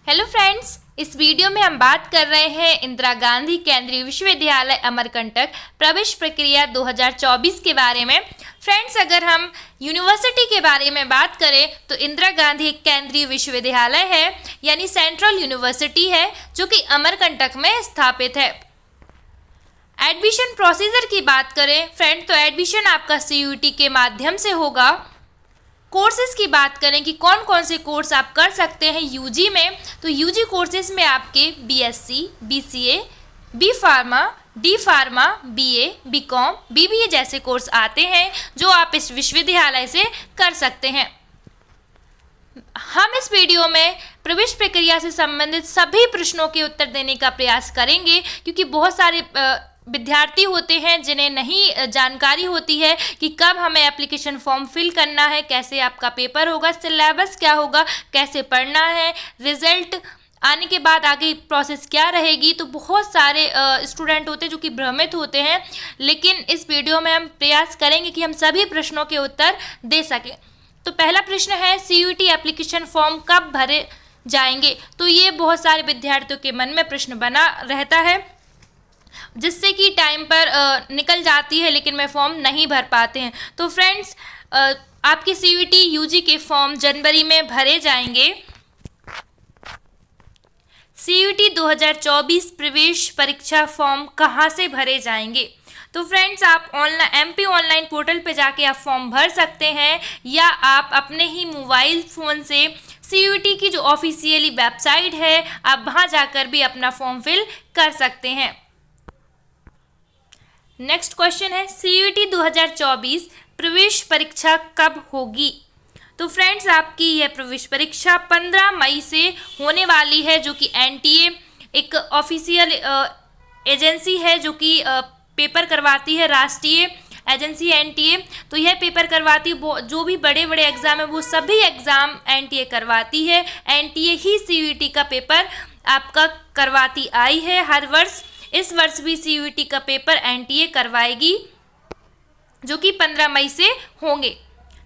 Hello friends, इस video में हम बात कर रहे हैं इंदिरा गांधी केंद्रीय विश्वविद्यालय अमरकंटक प्रवेश प्रक्रिया 2024 के बारे में। फ्रेंड्स, अगर हम यूनिवर्सिटी के बारे में बात करें तो इंदिरा गांधी एक केंद्रीय विश्वविद्यालय है, यानी सेंट्रल यूनिवर्सिटी है, जो कि अमरकंटक में स्थापित है। एडमिशन प्रोसीजर की बात करें फ्रेंड, तो एडमिशन आपका CUET के माध्यम से होगा। कोर्सेज की बात करें कि कौन कौन से कोर्स आप कर सकते हैं यूजी में, तो यूजी कोर्सेज में आपके BSc, BCA, B pharma, D pharma, BA, BCom, BBA जैसे कोर्स आते हैं जो आप इस विश्वविद्यालय से कर सकते हैं। हम इस वीडियो में प्रवेश प्रक्रिया से संबंधित सभी प्रश्नों के उत्तर देने का प्रयास करेंगे, क्योंकि बहुत सारे विद्यार्थी होते हैं जिन्हें नहीं जानकारी होती है कि कब हमें एप्लीकेशन फॉर्म फिल करना है, कैसे आपका पेपर होगा, सिलेबस क्या होगा, कैसे पढ़ना है, रिजल्ट आने के बाद आगे प्रोसेस क्या रहेगी। तो बहुत सारे स्टूडेंट होते हैं जो कि भ्रमित होते हैं, लेकिन इस वीडियो में हम प्रयास करेंगे कि हम सभी प्रश्नों के उत्तर दे सकें। तो पहला प्रश्न है, CUET एप्लीकेशन फॉर्म कब भरे जाएंगे। तो ये बहुत सारे विद्यार्थियों के मन में प्रश्न बना रहता है, जिससे कि टाइम पर निकल जाती है लेकिन वे फॉर्म नहीं भर पाते हैं। तो फ्रेंड्स, आपके CUET UG के फॉर्म जनवरी में भरे जाएंगे। CUET 2024 प्रवेश परीक्षा फॉर्म कहाँ से भरे जाएंगे। तो फ्रेंड्स, आप MP ऑनलाइन पोर्टल पे जाके आप फॉर्म भर सकते हैं, या आप अपने ही मोबाइल फ़ोन से CUET की जो ऑफिशियली वेबसाइट है, आप वहाँ जाकर भी अपना फॉर्म फिल कर सकते हैं। नेक्स्ट क्वेश्चन है, CUET 2024 प्रवेश परीक्षा कब होगी। तो फ्रेंड्स, आपकी यह प्रवेश परीक्षा 15 मई से होने वाली है, जो कि NTA एक ऑफिशियल एजेंसी है जो कि पेपर करवाती है, राष्ट्रीय एजेंसी NTA। तो यह पेपर करवाती है, जो भी बड़े बड़े एग्ज़ाम है वो सभी एग्ज़ाम NTA करवाती है। NTA ही CUET का पेपर आपका करवाती आई है हर वर्ष। इस वर्ष भी CUET का पेपर NTA करवाएगी, जो कि 15 मई से होंगे।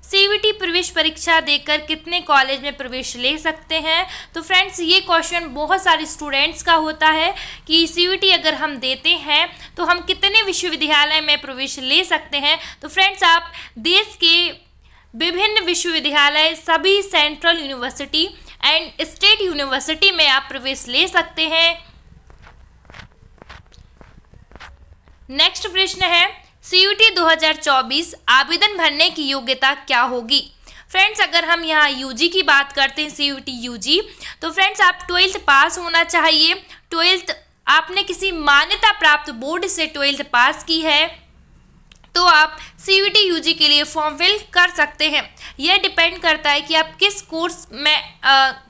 CUET प्रवेश परीक्षा देकर कितने कॉलेज में प्रवेश ले सकते हैं। तो फ्रेंड्स, ये क्वेश्चन बहुत सारे स्टूडेंट्स का होता है कि CUET अगर हम देते हैं तो हम कितने विश्वविद्यालय में प्रवेश ले सकते हैं। तो फ्रेंड्स, आप देश के विभिन्न विश्वविद्यालय, सभी central university and state university में आप प्रवेश ले सकते हैं। नेक्स्ट प्रश्न है, CUET 2024 आवेदन भरने की योग्यता क्या होगी। फ्रेंड्स, अगर हम यहाँ UG की बात करते हैं, CUET UG, तो फ्रेंड्स आप 12th पास होना चाहिए। 12th आपने किसी मान्यता प्राप्त बोर्ड से 12th पास की है तो आप CUET UG के लिए फॉर्म फिल कर सकते हैं। यह डिपेंड करता है कि आप किस कोर्स में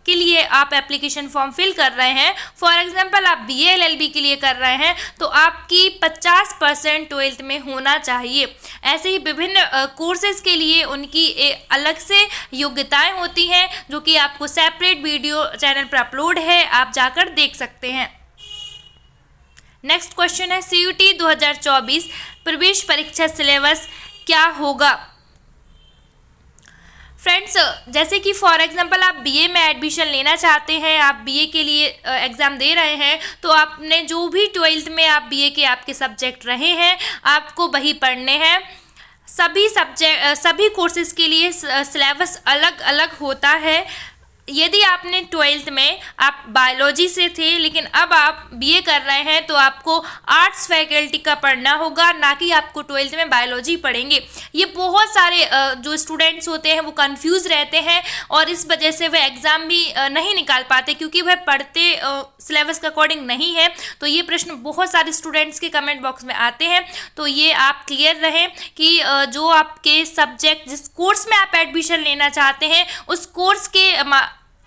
के लिए आप एप्लीकेशन फॉर्म फिल कर रहे हैं। फॉर एग्जांपल, आप BA LLB के लिए कर रहे हैं तो आपकी 50% 12th में होना चाहिए। ऐसे ही विभिन्न कोर्सेज के लिए उनकी अलग से योग्यताएं होती हैं, जो कि आपको सेपरेट वीडियो चैनल पर अपलोड है, आप जाकर देख सकते हैं। नेक्स्ट क्वेश्चन है, CUET 2024 प्रवेश परीक्षा सिलेबस क्या होगा। फ्रेंड्स, जैसे कि फॉर एग्जांपल आप BA में एडमिशन लेना चाहते हैं, आप BA के लिए एग्ज़ाम दे रहे हैं, तो आपने जो भी 12th में आप BA के आपके सब्जेक्ट रहे हैं, आपको वही पढ़ने हैं। सभी कोर्सेज के लिए सिलेबस अलग अलग होता है। यदि आपने 12th में आप बायोलॉजी से थे लेकिन अब आप BA कर रहे हैं, तो आपको आर्ट्स फैकल्टी का पढ़ना होगा, ना कि आपको 12th में बायोलॉजी पढ़ेंगे। ये बहुत सारे जो स्टूडेंट्स होते हैं वो कंफ्यूज रहते हैं, और इस वजह से वह एग्ज़ाम भी नहीं निकाल पाते, क्योंकि वह पढ़ते सिलेबस के अकॉर्डिंग नहीं है। तो ये प्रश्न बहुत सारे स्टूडेंट्स के कमेंट बॉक्स में आते हैं। तो ये आप क्लियर रहें कि जो आपके सब्जेक्ट, जिस कोर्स में आप एडमिशन लेना चाहते हैं, उस कोर्स के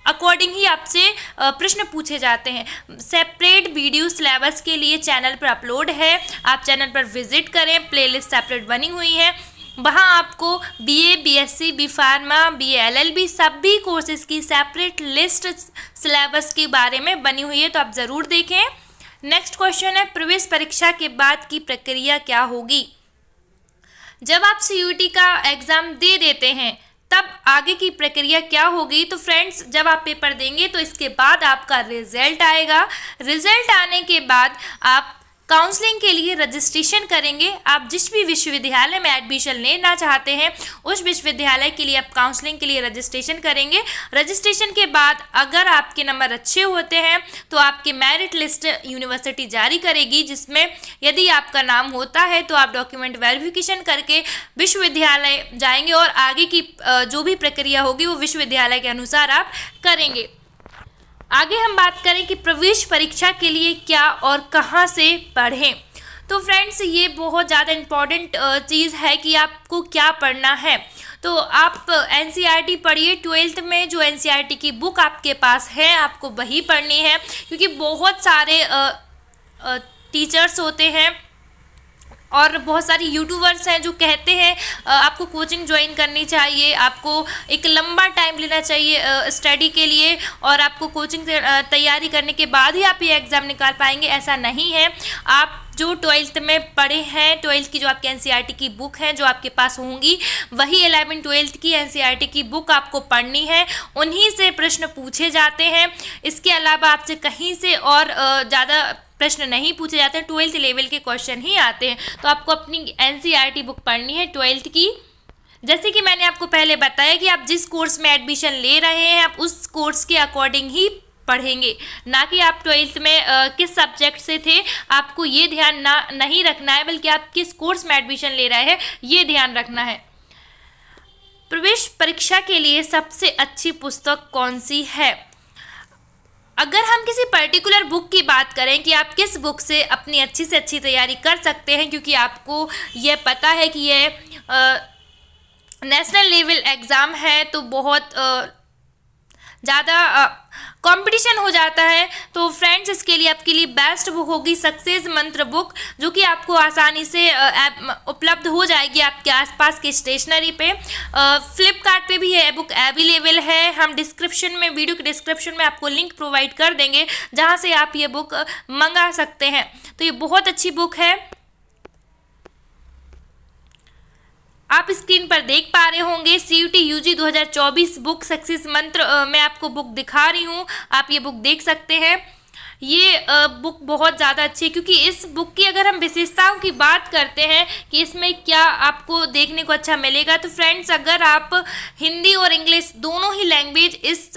अकॉर्डिंग ही आपसे प्रश्न पूछे जाते हैं। सेपरेट वीडियो सिलेबस के लिए चैनल पर अपलोड है, आप चैनल पर विजिट करें, प्लेलिस्ट सेपरेट बनी हुई है। वहाँ आपको BA, BSc, B pharma, BA LLB सभी कोर्सेज की सेपरेट लिस्ट सिलेबस के बारे में बनी हुई है, तो आप ज़रूर देखें। नेक्स्ट क्वेश्चन है, प्रवेश परीक्षा के बाद की प्रक्रिया क्या होगी। जब आप CUET का एग्ज़ाम दे देते हैं तब आगे की प्रक्रिया क्या होगी। तो फ्रेंड्स, जब आप पेपर देंगे तो इसके बाद आपका रिजल्ट आएगा। रिजल्ट आने के बाद आप काउंसलिंग के लिए रजिस्ट्रेशन करेंगे। आप जिस भी विश्वविद्यालय में एडमिशन लेना चाहते हैं उस विश्वविद्यालय के लिए आप काउंसलिंग के लिए रजिस्ट्रेशन करेंगे। रजिस्ट्रेशन के बाद अगर आपके नंबर अच्छे होते हैं तो आपकी मेरिट लिस्ट यूनिवर्सिटी जारी करेगी, जिसमें यदि आपका नाम होता है तो आप डॉक्यूमेंट वेरिफिकेशन करके विश्वविद्यालय जाएंगे और आगे की जो भी प्रक्रिया होगी वो विश्वविद्यालय के अनुसार आप करेंगे। आगे हम बात करें कि प्रवेश परीक्षा के लिए क्या और कहाँ से पढ़ें। तो फ्रेंड्स, ये बहुत ज़्यादा इम्पॉर्टेंट चीज़ है कि आपको क्या पढ़ना है। तो आप एनसीईआरटी पढ़िए। 12th में जो एनसीईआरटी की बुक आपके पास है आपको वही पढ़नी है, क्योंकि बहुत सारे टीचर्स होते हैं और बहुत सारी यूट्यूबर्स हैं जो कहते हैं आपको कोचिंग ज्वाइन करनी चाहिए, आपको एक लंबा टाइम लेना चाहिए स्टडी के लिए और आपको कोचिंग तैयारी करने के बाद ही आप ये एग्ज़ाम निकाल पाएंगे। ऐसा नहीं है। आप जो 12th में पढ़े हैं, 12th की जो आपकी एनसीईआरटी की बुक है जो आपके पास होंगी, वही 11th 12th की एनसीईआरटी की बुक आपको पढ़नी है। उन्हीं से प्रश्न पूछे जाते हैं। इसके अलावा आपसे कहीं से और ज़्यादा प्रश्न नहीं पूछे जाते हैं। 12th लेवल के क्वेश्चन ही आते हैं। तो आपको अपनी एनसीईआरटी बुक पढ़नी है 12th की। जैसे कि मैंने आपको पहले बताया कि आप जिस कोर्स में एडमिशन ले रहे हैं आप उस कोर्स के अकॉर्डिंग ही पढ़ेंगे, ना कि आप 12th में किस सब्जेक्ट से थे आपको ये ध्यान नहीं रखना है, बल्कि आप किस कोर्स में एडमिशन ले रहे हैं ये ध्यान रखना है। प्रवेश परीक्षा के लिए सबसे अच्छी पुस्तक कौन सी है? अगर हम किसी पर्टिकुलर बुक की बात करें कि आप किस बुक से अपनी अच्छी से अच्छी तैयारी कर सकते हैं, क्योंकि आपको ये पता है कि ये नेशनल लेवल एग्ज़ाम है तो बहुत ज़्यादा कंपटीशन हो जाता है। तो फ्रेंड्स, इसके लिए आपके लिए बेस्ट बुक होगी सक्सेस मंत्र बुक, जो कि आपको आसानी से उपलब्ध हो जाएगी आपके आसपास के स्टेशनरी पे। फ्लिपकार्ट पे भी ये बुक अवेलेबल है। हम डिस्क्रिप्शन में, वीडियो के डिस्क्रिप्शन में आपको लिंक प्रोवाइड कर देंगे जहां से आप ये बुक मंगा सकते हैं। तो ये बहुत अच्छी बुक है। आप स्क्रीन पर देख पा रहे होंगे सीयूटी यूजी 2024 बुक सक्सेस मंत्र। मैं आपको बुक दिखा रही हूँ, आप ये बुक देख सकते हैं। ये बुक बहुत ज़्यादा अच्छी है, क्योंकि इस बुक की अगर हम विशेषताओं की बात करते हैं कि इसमें क्या आपको देखने को अच्छा मिलेगा, तो फ्रेंड्स, अगर आप हिंदी और इंग्लिश दोनों ही लैंग्वेज इस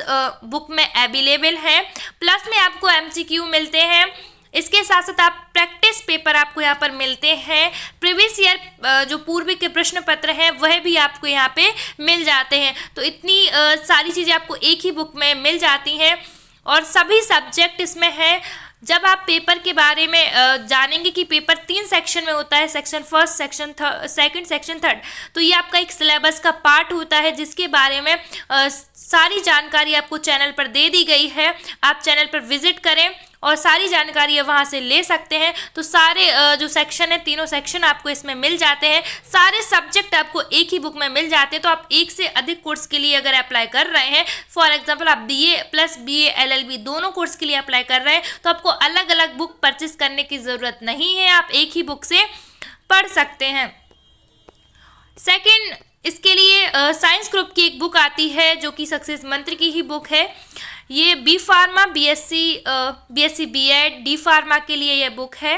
बुक में अवेलेबल हैं, प्लस में आपको एमसीक्यू मिलते हैं। इसके साथ साथ आप प्रैक्टिस पेपर आपको यहाँ पर मिलते हैं। प्रीवियस ईयर जो पूर्व के प्रश्न पत्र हैं वह भी आपको यहाँ पे मिल जाते हैं। तो इतनी सारी चीज़ें आपको एक ही बुक में मिल जाती हैं और सभी सब्जेक्ट इसमें हैं। जब आप पेपर के बारे में जानेंगे कि पेपर 3 सेक्शन में होता है, section first, section second, section third, तो ये आपका एक सिलेबस का पार्ट होता है जिसके बारे में सारी जानकारी आपको चैनल पर दे दी गई है। आप चैनल पर विजिट करें और सारी जानकारी वहाँ से ले सकते हैं। तो सारे जो सेक्शन है, तीनों सेक्शन आपको इसमें मिल जाते हैं। सारे सब्जेक्ट आपको एक ही बुक में मिल जाते हैं। तो आप एक से अधिक कोर्स के लिए अगर अप्लाई कर रहे हैं, फॉर एग्जांपल आप बीए प्लस बीए एलएलबी दोनों कोर्स के लिए अप्लाई कर रहे हैं, तो आपको अलग अलग बुक परचेस करने की ज़रूरत नहीं है, आप एक ही बुक से पढ़ सकते हैं। सेकेंड, इसके लिए साइंस ग्रुप की एक बुक आती है जो कि सक्सेस मंत्र की ही बुक है। ये B pharma, BSc BEd, D pharma के लिए ये बुक है,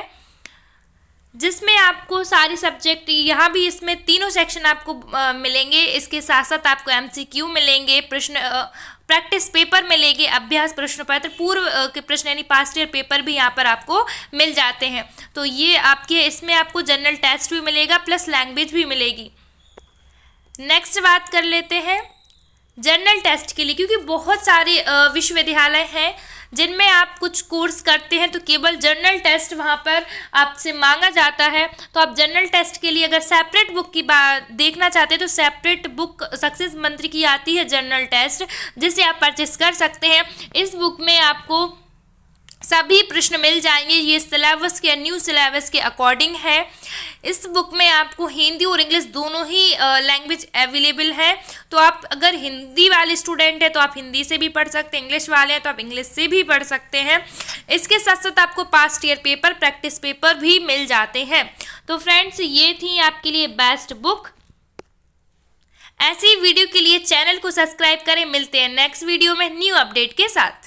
जिसमें आपको सारी सब्जेक्ट, यहाँ भी इसमें तीनों सेक्शन आपको मिलेंगे। इसके साथ साथ आपको एमसीक्यू मिलेंगे, प्रैक्टिस पेपर मिलेंगे, अभ्यास प्रश्न पत्र, पूर्व के प्रश्न यानी पास्ट ईयर पेपर भी यहाँ पर आपको मिल जाते हैं। तो ये आपके, इसमें आपको जनरल टेस्ट भी मिलेगा प्लस लैंग्वेज भी मिलेगी। नेक्स्ट बात कर लेते हैं जनरल टेस्ट के लिए, क्योंकि बहुत सारे विश्वविद्यालय हैं जिनमें आप कुछ कोर्स करते हैं तो केवल जनरल टेस्ट वहाँ पर आपसे मांगा जाता है। तो आप जनरल टेस्ट के लिए अगर सेपरेट बुक की बात देखना चाहते हैं तो सेपरेट बुक सक्सेस मंत्र की आती है जनरल टेस्ट, जिसे आप परचेस कर सकते हैं। इस बुक में आपको सभी प्रश्न मिल जाएंगे। ये सिलेबस के, न्यू सिलेबस के अकॉर्डिंग है। इस बुक में आपको हिंदी और इंग्लिश दोनों ही लैंग्वेज अवेलेबल है। तो आप अगर हिंदी वाले स्टूडेंट हैं तो आप हिंदी से भी पढ़ सकते हैं, इंग्लिश वाले हैं तो आप इंग्लिश से भी पढ़ सकते हैं। इसके साथ साथ आपको past year paper, practice paper भी मिल जाते हैं। तो फ्रेंड्स, ये थी आपके लिए बेस्ट बुक। ऐसी वीडियो के लिए चैनल को सब्सक्राइब करें। मिलते हैं नेक्स्ट वीडियो में न्यू अपडेट के साथ।